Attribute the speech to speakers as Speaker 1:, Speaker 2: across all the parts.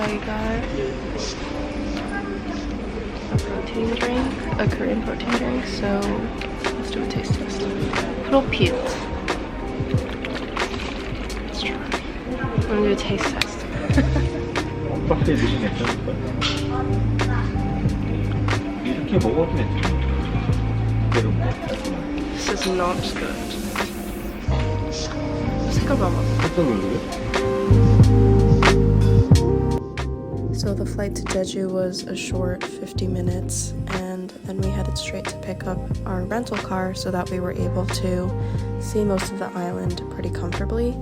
Speaker 1: we got a protein drink, a Korean protein drink. So let's do a taste test. Pit. Let's try. I'm gonna do a taste test.
Speaker 2: 어떻게 드시면 괜찮을까? 이렇게 먹어도 괜찮아.
Speaker 1: This is not good. 색깔 봐봐. So the flight to Jeju was a short 50 minutes, and then we headed straight to pick up our rental car so that we were able to see most of the island pretty comfortably.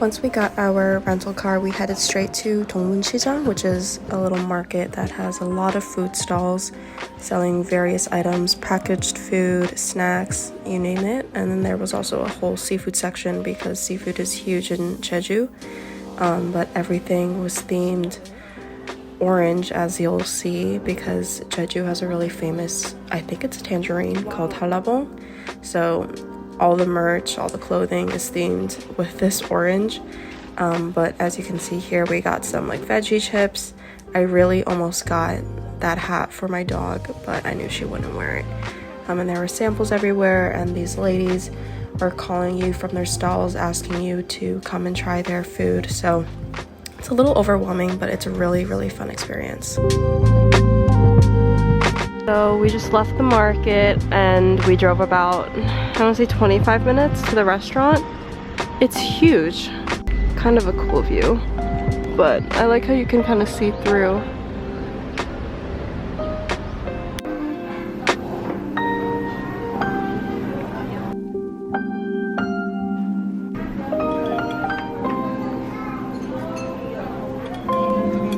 Speaker 1: Once we got our rental car, we headed straight to Dongmun시장, which is a little market that has a lot of food stalls selling various items, packaged food, snacks, you name it. And then there was also a whole seafood section because seafood is huge in Jeju. But everything was themed orange, as you'll see, because Jeju has a really famous, I think it's a tangerine called halabong. So all the merch, all the clothing is themed with this orange. But as you can see here, we got some like veggie chips. I really almost got that hat for my dog, but I knew she wouldn't wear it. And there were samples everywhere, and these ladies are calling you from their stalls, asking you to come and try their food. So it's a little overwhelming, but it's a really, really fun experience. So we just left the market and we drove about, I want to say 25 minutes to the restaurant. It's huge. Kind of a cool view, but I like how you can kind of see through.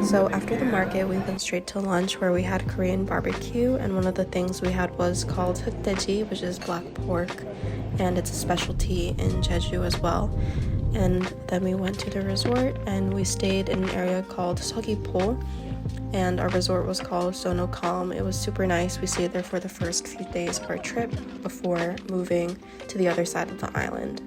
Speaker 1: So after the market, we went straight to lunch where we had Korean barbecue, and one of the things we had was called 흑돼지, which is black pork, and it's a specialty in Jeju as well. And then we went to the resort and we stayed in an area called Seogwipo, and our resort was called Sono Calm. It was super nice. We stayed there for the first few days of our trip before moving to the other side of the island.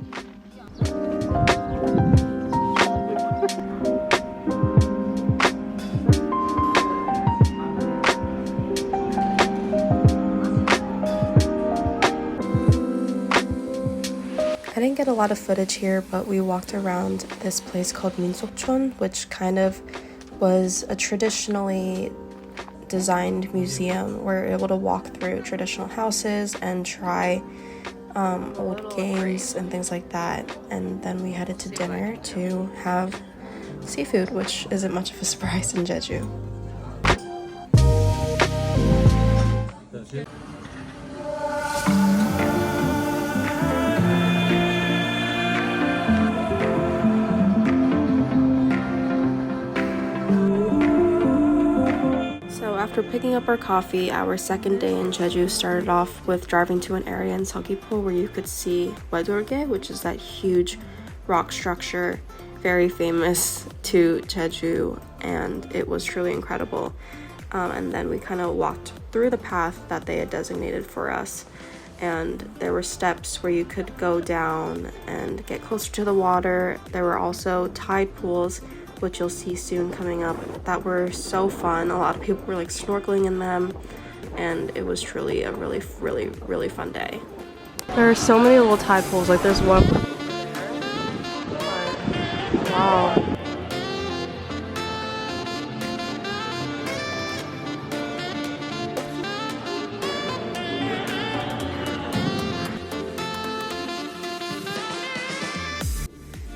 Speaker 1: I didn't get a lot of footage here, but we walked around this place called Minsokchon, which kind of was a traditionally designed museum. We're able to walk through traditional houses and try old games and things like that. And then we headed to dinner to have seafood, which isn't much of a surprise in Jeju. After picking up our coffee, our second day in Jeju started off with driving to an area in Seogwipo where you could see Wedorge, which is that huge rock structure, very famous to Jeju, and it was truly incredible. And then we kind of walked through the path that they had designated for us, and there were steps where you could go down and get closer to the water. There were also tide pools, which you'll see soon coming up, that were so fun. A lot of people were like snorkeling in them, and it was truly a really, really, really fun day. There are so many little tide pools, like there's one. Wow.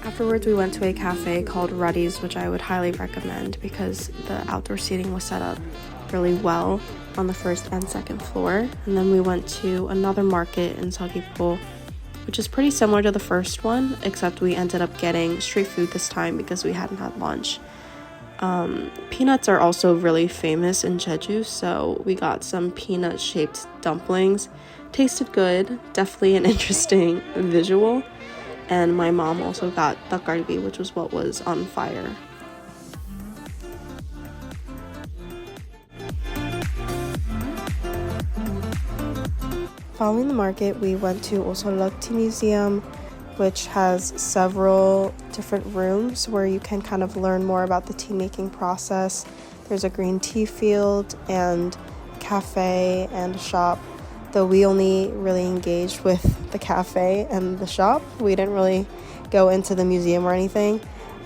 Speaker 1: Afterwards, we went to a cafe called Ruddy's, which I would highly recommend because the outdoor seating was set up really well on the first and second floor. And then we went to another market in Seogwipo, which is pretty similar to the first one, except we ended up getting street food this time because we hadn't had lunch. Peanuts are also really famous in Jeju, so we got some peanut-shaped dumplings. Tasted good, definitely an interesting visual. And my mom also got dakgalbi, which was what was on fire. Following the market, we went to Osolok Tea Museum, which has several different rooms where you can kind of learn more about the tea making process. There's a green tea field and cafe and a shop, though we only really engaged with the cafe and the shop. We didn't really go into the museum or anything,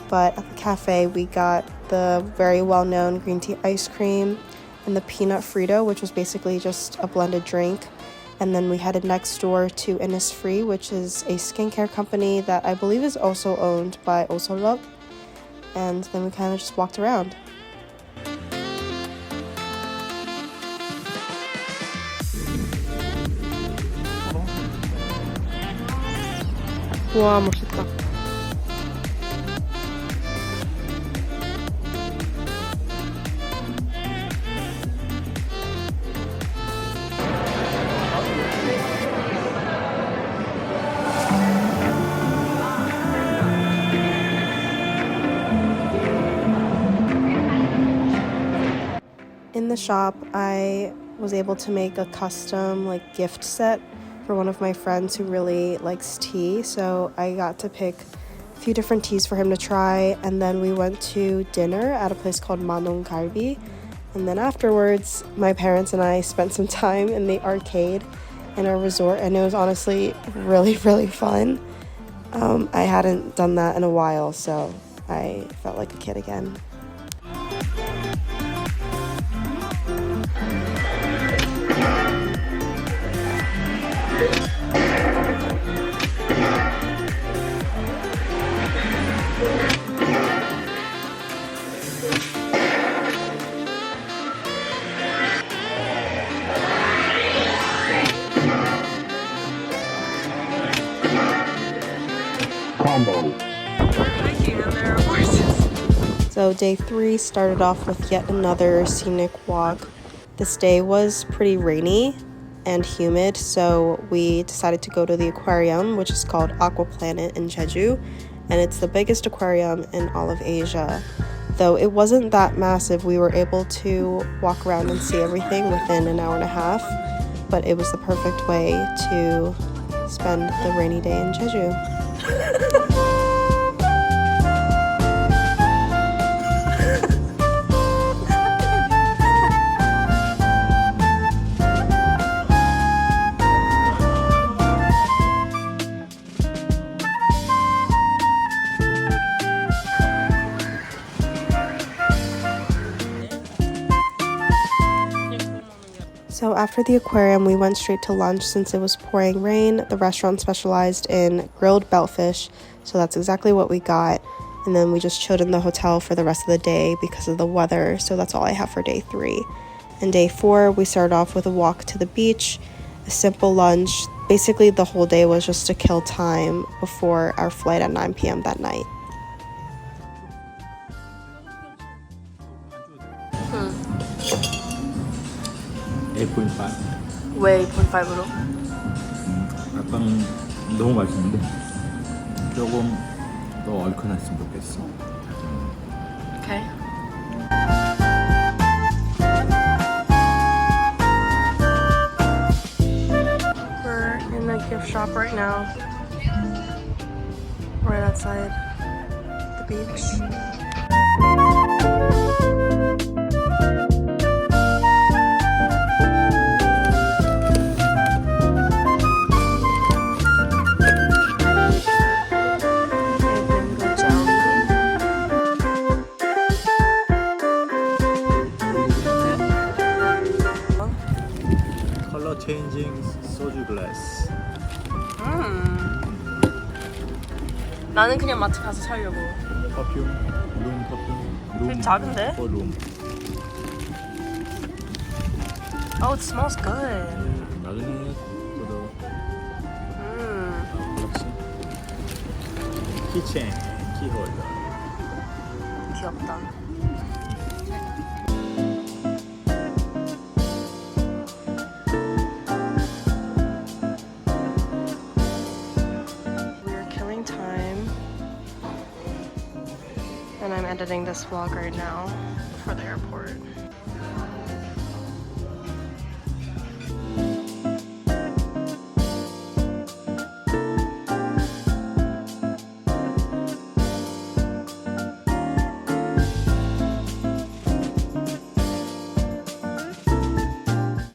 Speaker 1: but at the cafe we got the very well-known green tea ice cream and the peanut Frito, which was basically just a blended drink. And then we headed next door to Innisfree, which is a skincare company that I believe is also owned by Osolok. And then we kind of just walked around. 와, 멋있다. In the shop, I was able to make a custom gift set for one of my friends who really likes tea, so I got to pick a few different teas for him to try, and then we went to dinner at a place called Manong Galbi, and then afterwards my parents and I spent some time in the arcade in our resort, and it was honestly really fun. I hadn't done that in a while, so I felt like a kid again. So day 3 started off with yet another scenic walk. This day was pretty rainy and humid, so we decided to go to the aquarium, which is called Aqua Planet in Jeju, and it's the biggest aquarium in all of Asia. Though it wasn't that massive, we were able to walk around and see everything within an hour and a half, but it was the perfect way to spend the rainy day in Jeju. So after the aquarium, we went straight to lunch since it was pouring rain. The restaurant specialized in grilled bellfish, so that's exactly what we got. And then we just chilled in the hotel for the rest of the day because of the weather, so that's all I have for day 3. And day 4, we started off with a walk to the beach, a simple lunch. Basically, the whole day was just to kill time before our flight at 9 p.m. that night. 왜 8.5로?
Speaker 2: 아까는 너무 맛있는데 조금 더 얼큰했으면 좋겠어.
Speaker 1: Okay. We're in the gift shop right now, right outside the beach.
Speaker 2: Changing soju glass.
Speaker 1: 나는 그냥 마트 가서 사려고.
Speaker 2: 퍼퓸, 룸 퍼퓸.
Speaker 1: 되게 작은데?
Speaker 2: 룸.
Speaker 1: Oh, it smells good.
Speaker 2: 마그넷 저도. 키체인, 키홀더.
Speaker 1: 귀엽다. And I'm editing this vlog right now for the airport.